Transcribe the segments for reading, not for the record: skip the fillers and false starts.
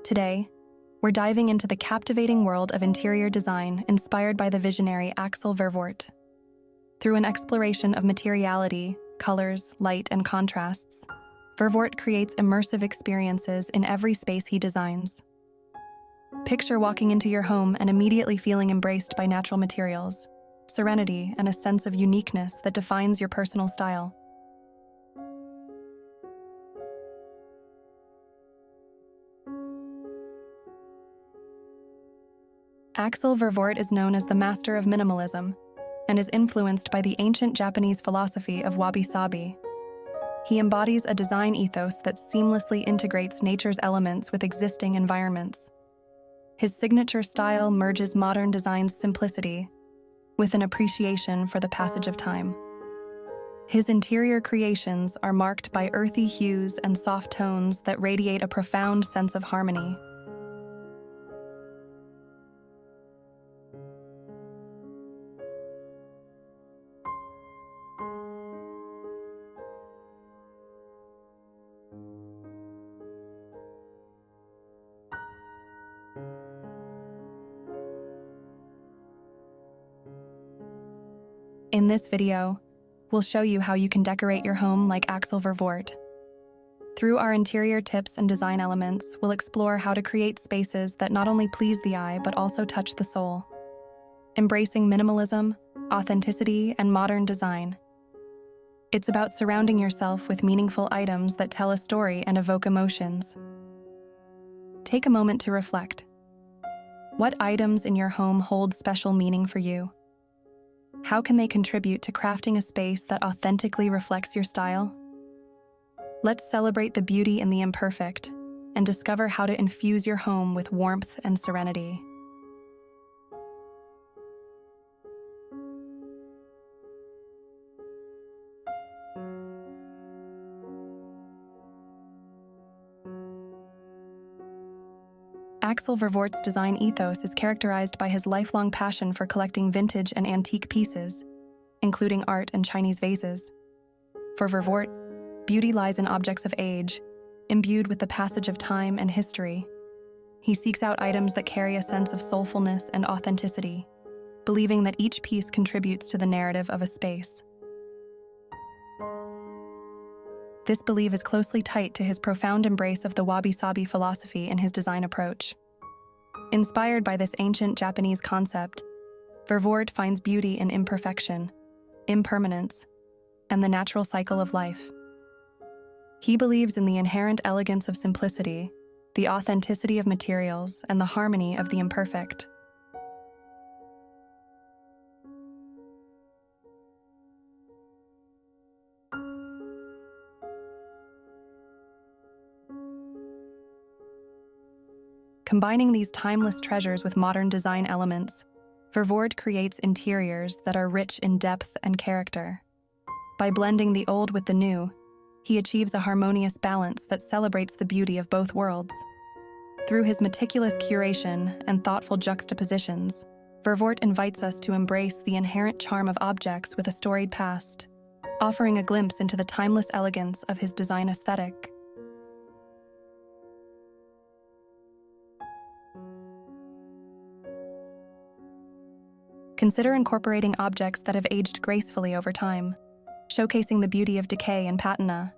Today, we're diving into the captivating world of interior design inspired by the visionary Axel Vervoordt. Through an exploration of materiality, colors, light, and contrasts, Vervoordt creates immersive experiences in every space he designs. Picture walking into your home and immediately feeling embraced by natural materials, serenity, and a sense of uniqueness that defines your personal style. Axel Vervoordt is known as the master of minimalism and is influenced by the ancient Japanese philosophy of Wabi Sabi. He embodies a design ethos that seamlessly integrates nature's elements with existing environments. His signature style merges modern design's simplicity with an appreciation for the passage of time. His interior creations are marked by earthy hues and soft tones that radiate a profound sense of harmony. In this video, we'll show you how you can decorate your home like Axel Vervoordt. Through our interior tips and design elements, we'll explore how to create spaces that not only please the eye but also touch the soul. Embracing minimalism, authenticity, and modern design. It's about surrounding yourself with meaningful items that tell a story and evoke emotions. Take a moment to reflect. What items in your home hold special meaning for you? How can they contribute to crafting a space that authentically reflects your style? Let's celebrate the beauty in the imperfect and discover how to infuse your home with warmth and serenity. Axel Vervoordt's design ethos is characterized by his lifelong passion for collecting vintage and antique pieces, including art and Chinese vases. For Vervoordt, beauty lies in objects of age, imbued with the passage of time and history. He seeks out items that carry a sense of soulfulness and authenticity, believing that each piece contributes to the narrative of a space. This belief is closely tied to his profound embrace of the Wabi Sabi philosophy in his design approach. Inspired by this ancient Japanese concept, Vervoordt finds beauty in imperfection, impermanence, and the natural cycle of life. He believes in the inherent elegance of simplicity, the authenticity of materials, and the harmony of the imperfect. Combining these timeless treasures with modern design elements, Vervoordt creates interiors that are rich in depth and character. By blending the old with the new, he achieves a harmonious balance that celebrates the beauty of both worlds. Through his meticulous curation and thoughtful juxtapositions, Vervoordt invites us to embrace the inherent charm of objects with a storied past, offering a glimpse into the timeless elegance of his design aesthetic. Consider incorporating objects that have aged gracefully over time, showcasing the beauty of decay and patina.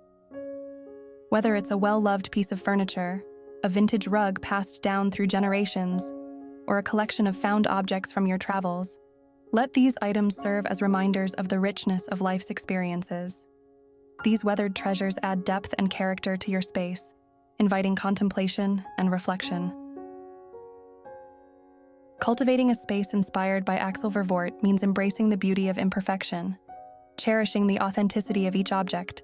Whether it's a well-loved piece of furniture, a vintage rug passed down through generations, or a collection of found objects from your travels, let these items serve as reminders of the richness of life's experiences. These weathered treasures add depth and character to your space, inviting contemplation and reflection. Cultivating a space inspired by Axel Vervoordt means embracing the beauty of imperfection, cherishing the authenticity of each object,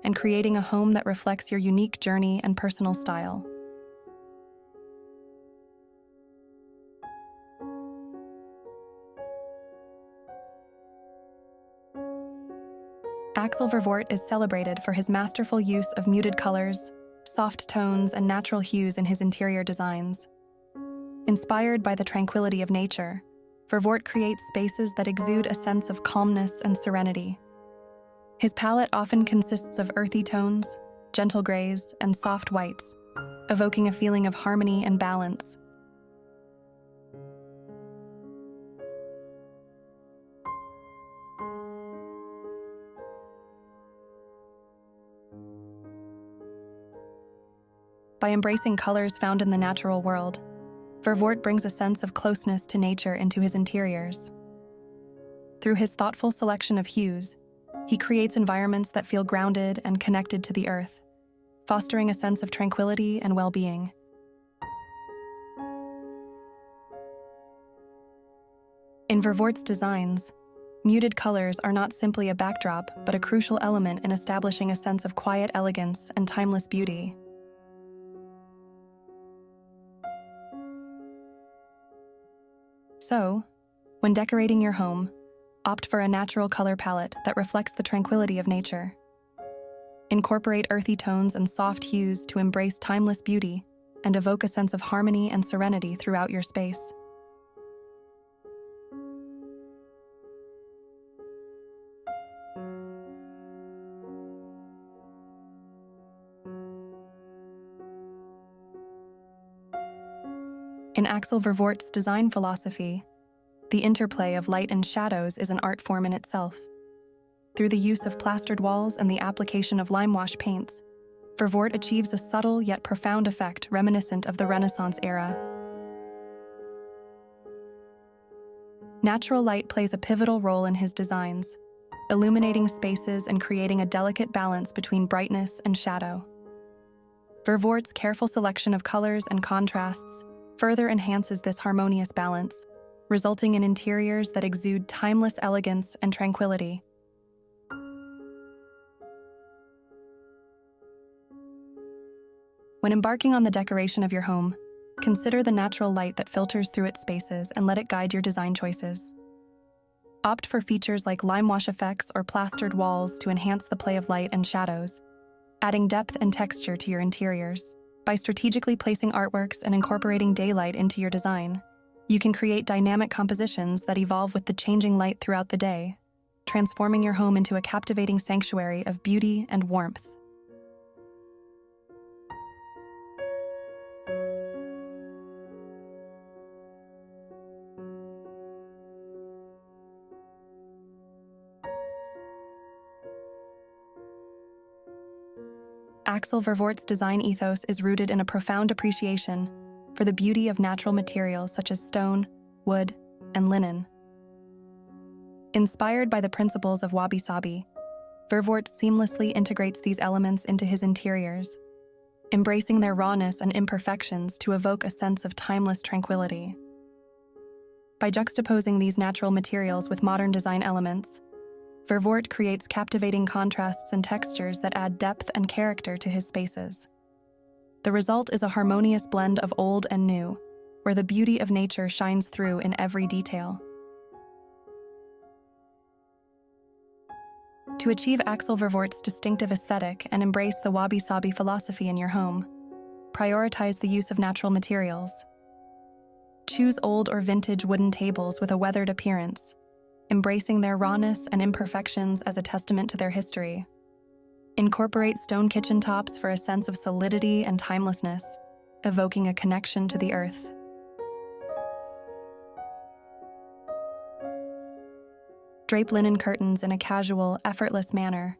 and creating a home that reflects your unique journey and personal style. Axel Vervoordt is celebrated for his masterful use of muted colors, soft tones, and natural hues in his interior designs. Inspired by the tranquility of nature, Vervoordt creates spaces that exude a sense of calmness and serenity. His palette often consists of earthy tones, gentle grays, and soft whites, evoking a feeling of harmony and balance. By embracing colors found in the natural world, Vervoordt brings a sense of closeness to nature into his interiors. Through his thoughtful selection of hues, he creates environments that feel grounded and connected to the earth, fostering a sense of tranquility and well-being. In Vervoordt's designs, muted colors are not simply a backdrop, but a crucial element in establishing a sense of quiet elegance and timeless beauty. So, when decorating your home, opt for a natural color palette that reflects the tranquility of nature. Incorporate earthy tones and soft hues to embrace timeless beauty and evoke a sense of harmony and serenity throughout your space. In Axel Vervoordt's design philosophy, the interplay of light and shadows is an art form in itself. Through the use of plastered walls and the application of limewash paints, Vervoordt achieves a subtle yet profound effect reminiscent of the Renaissance era. Natural light plays a pivotal role in his designs, illuminating spaces and creating a delicate balance between brightness and shadow. Vervoordt's careful selection of colors and contrasts further enhances this harmonious balance, resulting in interiors that exude timeless elegance and tranquility. When embarking on the decoration of your home, consider the natural light that filters through its spaces and let it guide your design choices. Opt for features like limewash effects or plastered walls to enhance the play of light and shadows, adding depth and texture to your interiors. By strategically placing artworks and incorporating daylight into your design, you can create dynamic compositions that evolve with the changing light throughout the day, transforming your home into a captivating sanctuary of beauty and warmth. Axel Vervoordt's design ethos is rooted in a profound appreciation for the beauty of natural materials such as stone, wood, and linen. Inspired by the principles of Wabi Sabi, Vervoordt seamlessly integrates these elements into his interiors, embracing their rawness and imperfections to evoke a sense of timeless tranquility. By juxtaposing these natural materials with modern design elements, Vervoordt creates captivating contrasts and textures that add depth and character to his spaces. The result is a harmonious blend of old and new, where the beauty of nature shines through in every detail. To achieve Axel Vervoordt's distinctive aesthetic and embrace the Wabi Sabi philosophy in your home, prioritize the use of natural materials. Choose old or vintage wooden tables with a weathered appearance, embracing their rawness and imperfections as a testament to their history. Incorporate stone kitchen tops for a sense of solidity and timelessness, evoking a connection to the earth. Drape linen curtains in a casual, effortless manner,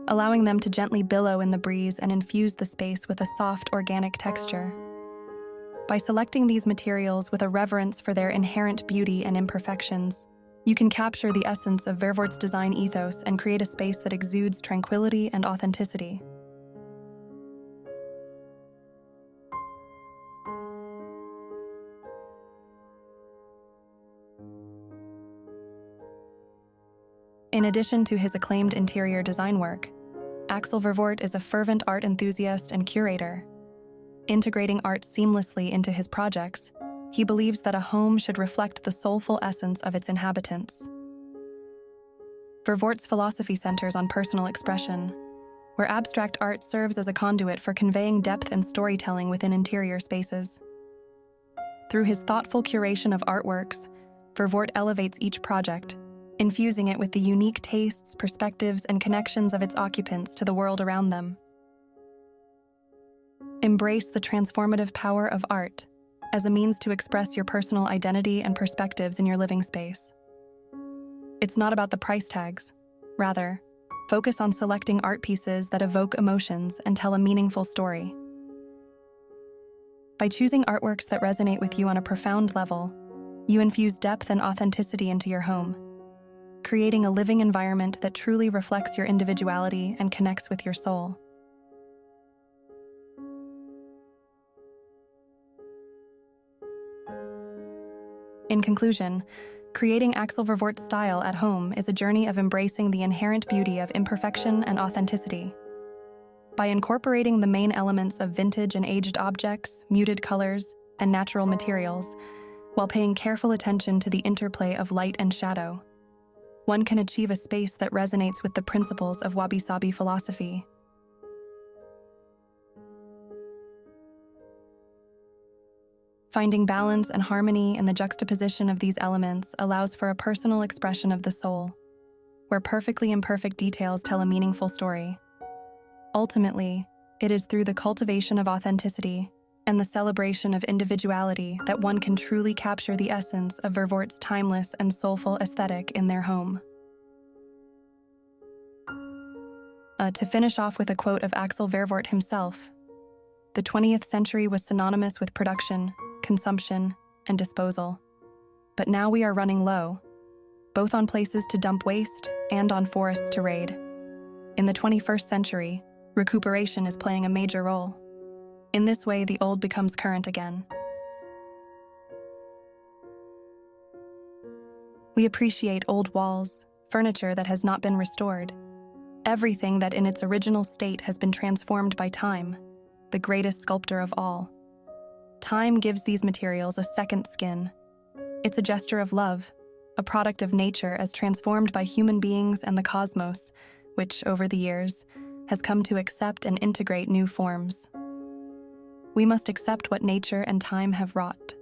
allowing them to gently billow in the breeze and infuse the space with a soft, organic texture. By selecting these materials with a reverence for their inherent beauty and imperfections, you can capture the essence of Vervoordt's design ethos and create a space that exudes tranquility and authenticity. In addition to his acclaimed interior design work, Axel Vervoordt is a fervent art enthusiast and curator. Integrating art seamlessly into his projects, he believes that a home should reflect the soulful essence of its inhabitants. Vervoordt's philosophy centers on personal expression, where abstract art serves as a conduit for conveying depth and storytelling within interior spaces. Through his thoughtful curation of artworks, Vervoordt elevates each project, infusing it with the unique tastes, perspectives, and connections of its occupants to the world around them. Embrace the transformative power of art as a means to express your personal identity and perspectives in your living space. It's not about the price tags. Rather, focus on selecting art pieces that evoke emotions and tell a meaningful story. By choosing artworks that resonate with you on a profound level, you infuse depth and authenticity into your home, creating a living environment that truly reflects your individuality and connects with your soul. In conclusion, creating Axel Vervoordt's style at home is a journey of embracing the inherent beauty of imperfection and authenticity. By incorporating the main elements of vintage and aged objects, muted colors, and natural materials, while paying careful attention to the interplay of light and shadow, one can achieve a space that resonates with the principles of Wabi Sabi philosophy. Finding balance and harmony in the juxtaposition of these elements allows for a personal expression of the soul, where perfectly imperfect details tell a meaningful story. Ultimately, it is through the cultivation of authenticity and the celebration of individuality that one can truly capture the essence of Vervoordt's timeless and soulful aesthetic in their home. To finish off with a quote of Axel Vervoordt himself, "The 20th century was synonymous with production, consumption, and disposal. But now we are running low, both on places to dump waste and on forests to raid. In the 21st century, recuperation is playing a major role. In this way, the old becomes current again." We appreciate old walls, furniture that has not been restored, everything that in its original state has been transformed by time, the greatest sculptor of all. Time gives these materials a second skin. It's a gesture of love, a product of nature as transformed by human beings and the cosmos, which, over the years, has come to accept and integrate new forms. We must accept what nature and time have wrought.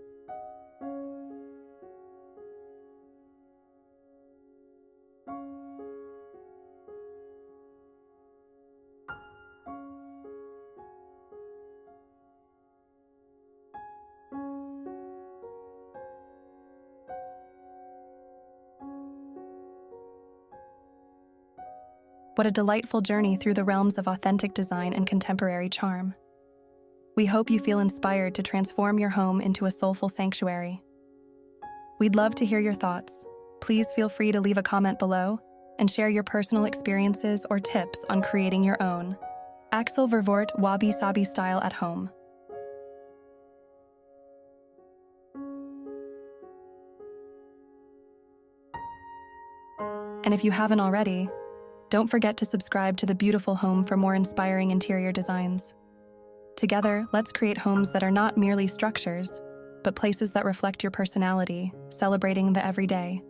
What a delightful journey through the realms of authentic design and contemporary charm. We hope you feel inspired to transform your home into a soulful sanctuary. We'd love to hear your thoughts. Please feel free to leave a comment below and share your personal experiences or tips on creating your own Axel Vervoordt Wabi Sabi style at home. And if you haven't already, don't forget to subscribe to The Beautiful Home for more inspiring interior designs. Together, let's create homes that are not merely structures, but places that reflect your personality, celebrating the everyday.